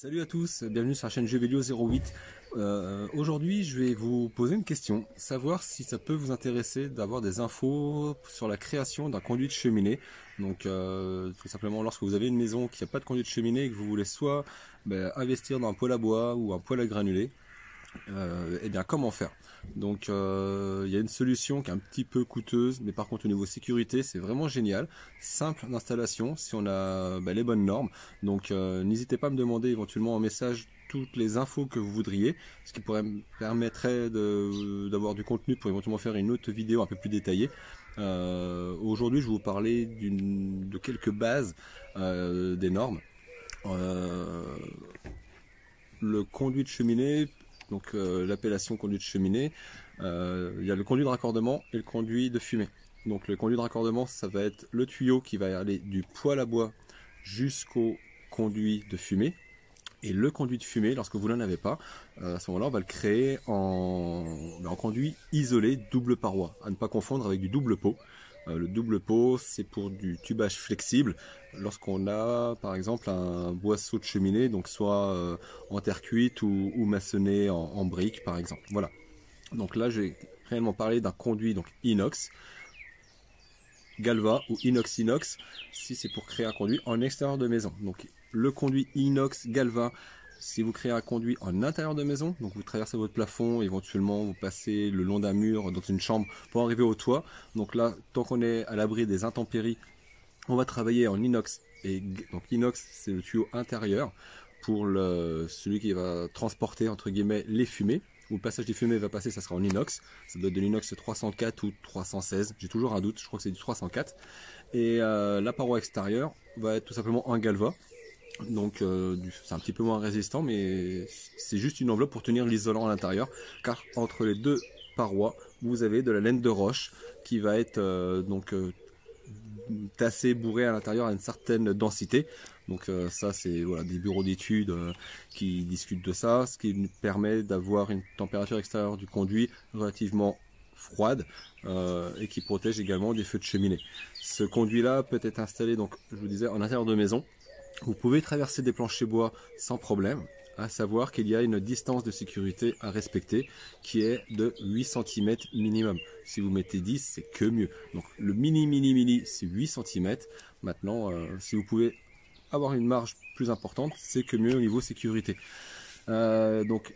Salut à tous, bienvenue sur la chaîne Jeux Vidéo 08. Aujourd'hui je vais vous poser une question, savoir si ça peut vous intéresser d'avoir des infos sur la création d'un conduit de cheminée. Donc tout simplement lorsque vous avez une maison qui n'a pas de conduit de cheminée et que vous voulez soit investir dans un poêle à bois ou un poêle à granulés, et bien comment faire? Donc il y a une solution qui est un petit peu coûteuse, mais par contre au niveau sécurité c'est vraiment génial, simple d'installation si on a les bonnes normes. Donc n'hésitez pas à me demander éventuellement en message toutes les infos que vous voudriez, ce qui permettrait d'avoir du contenu pour éventuellement faire une autre vidéo un peu plus détaillée. Aujourd'hui je vais vous parler de quelques bases des normes. Le conduit de cheminée, donc l'appellation conduit de cheminée, il y a le conduit de raccordement et le conduit de fumée. Donc le conduit de raccordement, ça va être le tuyau qui va aller du poêle à bois jusqu'au conduit de fumée. Et le conduit de fumée, lorsque vous n'en avez pas, à ce moment-là, on va le créer en conduit isolé double paroi, à ne pas confondre avec du double pot. Le double pot, c'est pour du tubage flexible, lorsqu'on a par exemple un boisseau de cheminée, donc soit en terre cuite ou maçonné en briques par exemple. Voilà. Donc là, je vais réellement parler d'un conduit donc inox, galva ou inox-inox, si c'est pour créer un conduit en extérieur de maison. Donc le conduit inox galva, si vous créez un conduit en intérieur de maison, donc vous traversez votre plafond, éventuellement vous passez le long d'un mur dans une chambre pour arriver au toit. Donc là, tant qu'on est à l'abri des intempéries, on va travailler en inox. Et donc inox, c'est le tuyau intérieur pour celui qui va transporter entre guillemets les fumées. Où le passage des fumées va passer, ça sera en inox. Ça doit être de l'inox 304 ou 316. J'ai toujours un doute, je crois que c'est du 304. Et la paroi extérieure va être tout simplement en galva. Donc c'est un petit peu moins résistant, mais c'est juste une enveloppe pour tenir l'isolant à l'intérieur, car entre les deux parois vous avez de la laine de roche qui va être tassée, bourrée à l'intérieur à une certaine densité. Donc ça c'est voilà, des bureaux d'études qui discutent de ça, ce qui nous permet d'avoir une température extérieure du conduit relativement froide et qui protège également des feux de cheminée. Ce conduit là peut être installé, donc je vous disais, en intérieur de maison. Vous pouvez traverser des planchers bois sans problème, à savoir qu'il y a une distance de sécurité à respecter qui est de 8 cm minimum. Si vous mettez 10, c'est que mieux. Donc le mini c'est 8 cm. Maintenant, si vous pouvez avoir une marge plus importante, c'est que mieux au niveau sécurité. Donc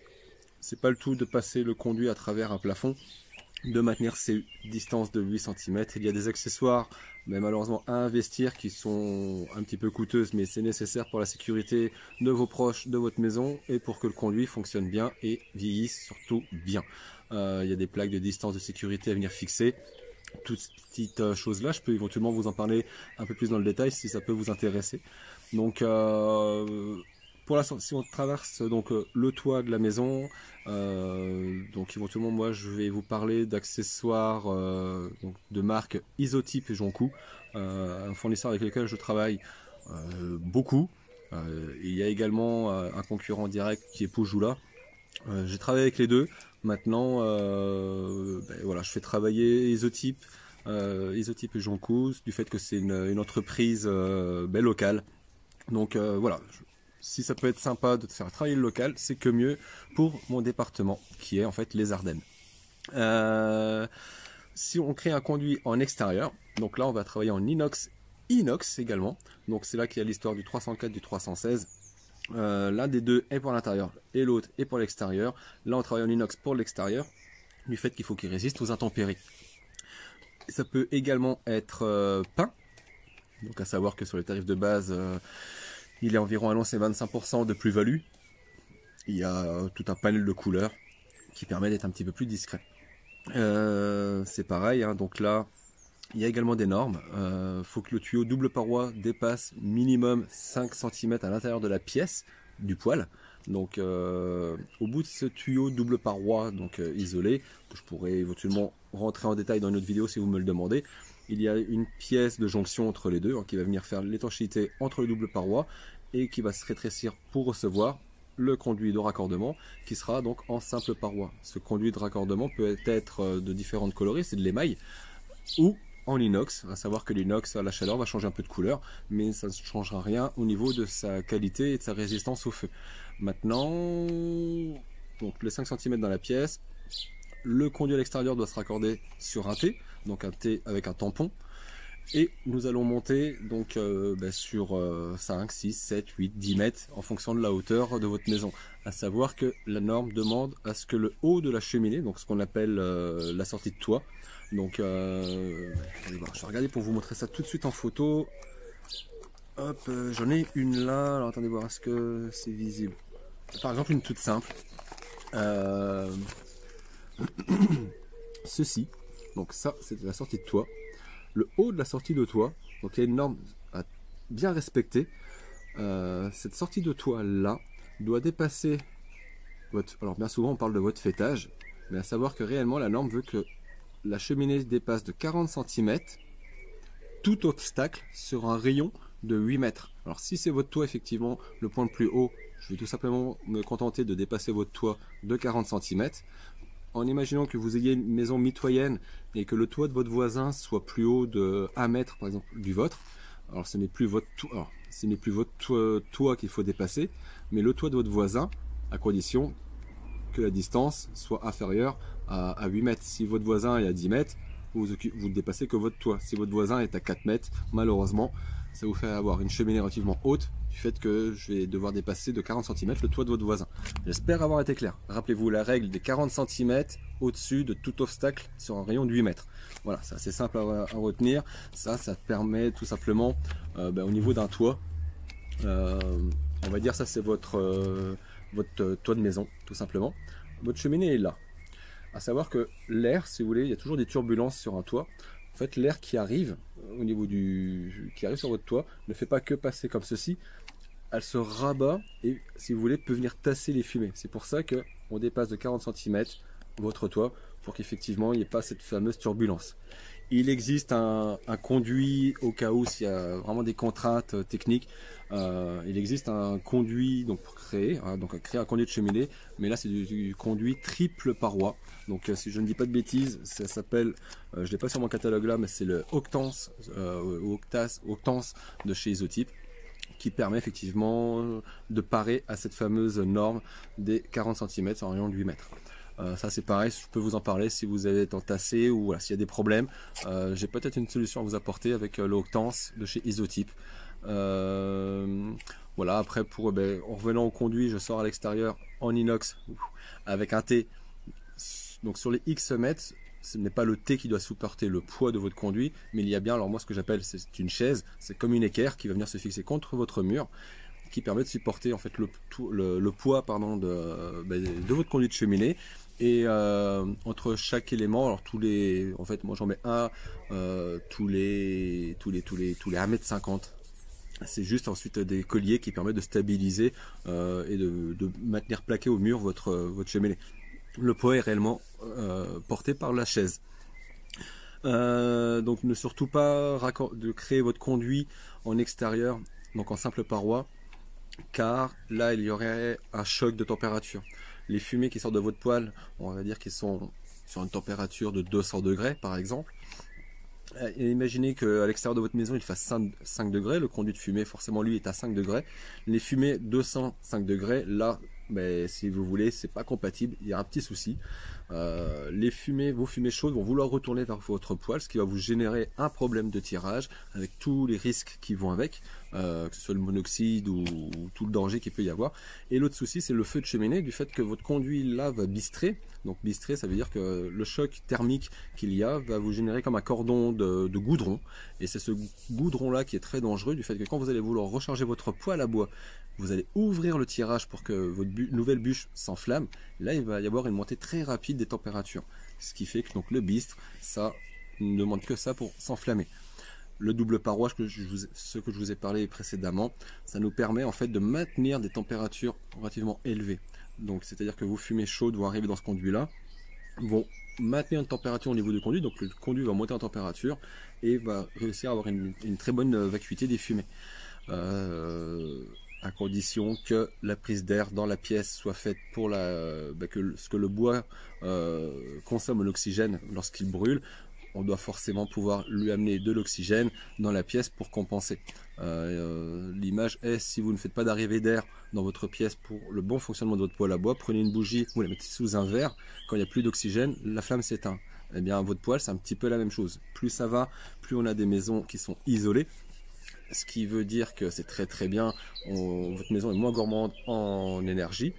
c'est pas le tout de passer le conduit à travers un plafond, de maintenir ces distances de 8 cm. Il y a des accessoires, mais malheureusement à investir, qui sont un petit peu coûteuses, mais c'est nécessaire pour la sécurité de vos proches, de votre maison, et pour que le conduit fonctionne bien et vieillisse surtout bien. Il y a des plaques de distance de sécurité à venir fixer. Toutes ces petites choses là, je peux éventuellement vous en parler un peu plus dans le détail si ça peut vous intéresser. Donc pour l'instant, si on traverse donc le toit de la maison, donc éventuellement moi je vais vous parler d'accessoires de marque Isotype et Jonku, un fournisseur avec lequel je travaille beaucoup. Il y a également un concurrent direct qui est Pujula. J'ai travaillé avec les deux. Maintenant, voilà, je fais travailler Isotype et Jonku, du fait que c'est une entreprise locale. Donc voilà. Si ça peut être sympa de faire travailler le local, c'est que mieux pour mon département, qui est en fait les Ardennes. Si on crée un conduit en extérieur, donc là on va travailler en inox également. Donc c'est là qu'il y a l'histoire du 304, du 316. L'un des deux est pour l'intérieur et l'autre est pour l'extérieur. Là on travaille en inox pour l'extérieur, du fait qu'il faut qu'il résiste aux intempéries. Ça peut également être peint. Donc à savoir que sur les tarifs de base, il est environ annoncé 25% de plus-value. Il y a tout un panel de couleurs qui permet d'être un petit peu plus discret. C'est pareil, hein, donc là, il y a également des normes. Faut que le tuyau double paroi dépasse minimum 5 cm à l'intérieur de la pièce du poêle. Donc au bout de ce tuyau double paroi donc isolé, que je pourrais éventuellement rentrer en détail dans une autre vidéo si vous me le demandez, il y a une pièce de jonction entre les deux, hein, qui va venir faire l'étanchéité entre les doubles parois et qui va se rétrécir pour recevoir le conduit de raccordement qui sera donc en simple paroi. Ce conduit de raccordement peut être de différentes coloris, c'est de l'émail, ou en inox, à savoir que l'inox à la chaleur va changer un peu de couleur, mais ça ne changera rien au niveau de sa qualité et de sa résistance au feu. Maintenant, donc les 5 cm dans la pièce, le conduit à l'extérieur doit se raccorder sur un T, donc un T avec un tampon. Et nous allons monter donc sur 5, 6, 7, 8, 10 mètres en fonction de la hauteur de votre maison. À savoir que la norme demande à ce que le haut de la cheminée, donc ce qu'on appelle la sortie de toit, donc allez voir, je vais regarder pour vous montrer ça tout de suite en photo. Hop, j'en ai une là, alors attendez voir, est-ce que c'est visible? Par exemple une toute simple. Ceci, donc ça c'est la sortie de toit. Le haut de la sortie de toit, donc il y a une norme à bien respecter. Cette sortie de toit là doit dépasser votre, alors bien souvent on parle de votre fêtage, mais à savoir que réellement la norme veut que la cheminée dépasse de 40 cm tout obstacle sur un rayon de 8 mètres. Alors si c'est votre toit effectivement le point le plus haut, je vais tout simplement me contenter de dépasser votre toit de 40 cm. En imaginant que vous ayez une maison mitoyenne et que le toit de votre voisin soit plus haut de 1 mètre par exemple du vôtre, alors ce n'est plus votre toit qu'il faut dépasser, mais le toit de votre voisin, à condition que la distance soit inférieure à 8 mètres. Si votre voisin est à 10 mètres, vous ne dépassez que votre toit. Si votre voisin est à 4 mètres, malheureusement, ça vous fait avoir une cheminée relativement haute du fait que je vais devoir dépasser de 40 cm le toit de votre voisin. J'espère avoir été clair. Rappelez-vous la règle des 40 cm au-dessus de tout obstacle sur un rayon de 8 mètres. Voilà, c'est assez simple à retenir. Ça permet tout simplement, au niveau d'un toit, on va dire ça c'est votre toit de maison, tout simplement. Votre cheminée est là. À savoir que l'air, si vous voulez, il y a toujours des turbulences sur un toit. En fait, l'air qui arrive au niveau qui arrive sur votre toit ne fait pas que passer comme ceci. Elle se rabat et, si vous voulez, peut venir tasser les fumées. C'est pour ça que on dépasse de 40 cm votre toit pour qu'effectivement il n'y ait pas cette fameuse turbulence. Il existe un conduit au cas où s'il y a vraiment des contraintes techniques. Il existe un conduit donc pour créer un conduit de cheminée, mais là c'est du conduit triple paroi. Donc si je ne dis pas de bêtises, ça s'appelle, je l'ai pas sur mon catalogue là, mais c'est le Octance de chez Isotype, qui permet effectivement de parer à cette fameuse norme des 40 cm en rayon de 8 mètres. Ça c'est pareil, je peux vous en parler si vous êtes entassé ou voilà, s'il y a des problèmes. J'ai peut-être une solution à vous apporter avec le Octance de chez Isotype. Voilà, après en revenant au conduit, je sors à l'extérieur en inox avec un T. Donc sur les X mètres, ce n'est pas le T qui doit supporter le poids de votre conduit, mais il y a bien, alors moi ce que j'appelle c'est une chaise, c'est comme une équerre qui va venir se fixer contre votre mur, qui permet de supporter en fait le poids de votre conduit de cheminée. Et entre chaque élément, alors en fait moi j'en mets un tous les 1,50 m. C'est juste ensuite des colliers qui permettent de stabiliser et de maintenir plaqué au mur votre cheminée. Le poids est réellement porté par la chaise. Donc ne surtout pas de créer votre conduit en extérieur, donc en simple paroi, car là il y aurait un choc de température. Les fumées qui sortent de votre poêle, on va dire qu'ils sont sur une température de 200 degrés par exemple. Et imaginez qu'à l'extérieur de votre maison il fasse 5 degrés, le conduit de fumée forcément lui est à 5 degrés. Les fumées 205 degrés, là si vous voulez c'est pas compatible, il y a un petit souci. Vos fumées chaudes vont vouloir retourner vers votre poêle, ce qui va vous générer un problème de tirage avec tous les risques qui vont avec, que ce soit le monoxyde ou tout le danger qu'il peut y avoir. Et l'autre souci c'est le feu de cheminée, du fait que votre conduit là va bistrer. Donc bistrer, ça veut dire que le choc thermique qu'il y a va vous générer comme un cordon de goudron, et c'est ce goudron là qui est très dangereux, du fait que quand vous allez vouloir recharger votre poêle à bois, vous allez ouvrir le tirage pour que votre nouvelle bûche s'enflamme. Là il va y avoir une montée très rapide des températures, ce qui fait que donc le bistre, ça ne demande que ça pour s'enflammer. Le double paroi, ce que je vous ai parlé précédemment, ça nous permet en fait de maintenir des températures relativement élevées. Donc c'est-à-dire que vos fumées chaudes vont arriver dans ce conduit là, vont maintenir une température au niveau du conduit, donc le conduit va monter en température et va réussir à avoir une très bonne vacuité des fumées. À condition que la prise d'air dans la pièce soit faite pour ce que le bois consomme l'oxygène lorsqu'il brûle, on doit forcément pouvoir lui amener de l'oxygène dans la pièce pour compenser. L'image est, si vous ne faites pas d'arrivée d'air dans votre pièce pour le bon fonctionnement de votre poêle à bois, prenez une bougie, vous la mettez sous un verre, quand il n'y a plus d'oxygène, la flamme s'éteint. Eh bien votre poêle, c'est un petit peu la même chose. Plus ça va, plus on a des maisons qui sont isolées, ce qui veut dire que c'est très très bien, votre maison est moins gourmande en énergie,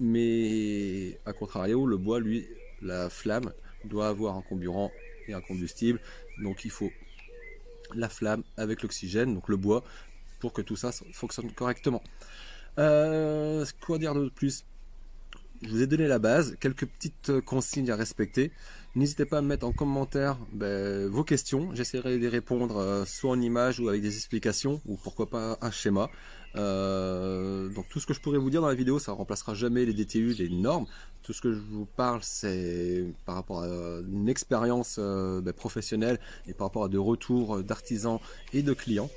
mais à contrario, le bois, lui, la flamme doit avoir un carburant et un combustible, donc il faut la flamme avec l'oxygène, donc le bois, pour que tout ça fonctionne correctement. Quoi dire de plus? Je vous ai donné la base, quelques petites consignes à respecter. N'hésitez pas à me mettre en commentaire vos questions. J'essaierai de répondre soit en image ou avec des explications, ou pourquoi pas un schéma. Donc tout ce que je pourrais vous dire dans la vidéo, ça ne remplacera jamais les DTU, les normes. Tout ce que je vous parle, c'est par rapport à une expérience professionnelle et par rapport à des retours d'artisans et de clients.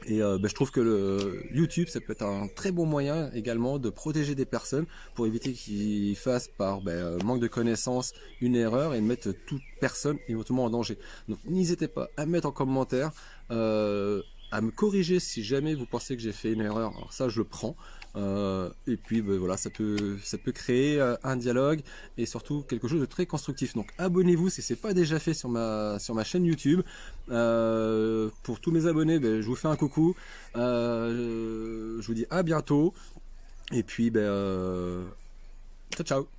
Et je trouve que le YouTube, ça peut être un très bon moyen également de protéger des personnes pour éviter qu'ils fassent par manque de connaissances une erreur et mettre toute personne éventuellement en danger. Donc n'hésitez pas à mettre en commentaire, à me corriger si jamais vous pensez que j'ai fait une erreur. Alors ça, je le prends. Et puis voilà, ça peut créer un dialogue et surtout quelque chose de très constructif. Donc abonnez-vous si c'est pas déjà fait sur ma chaîne YouTube. Pour tous mes abonnés, je vous fais un coucou. Je vous dis à bientôt. Et puis ciao ciao.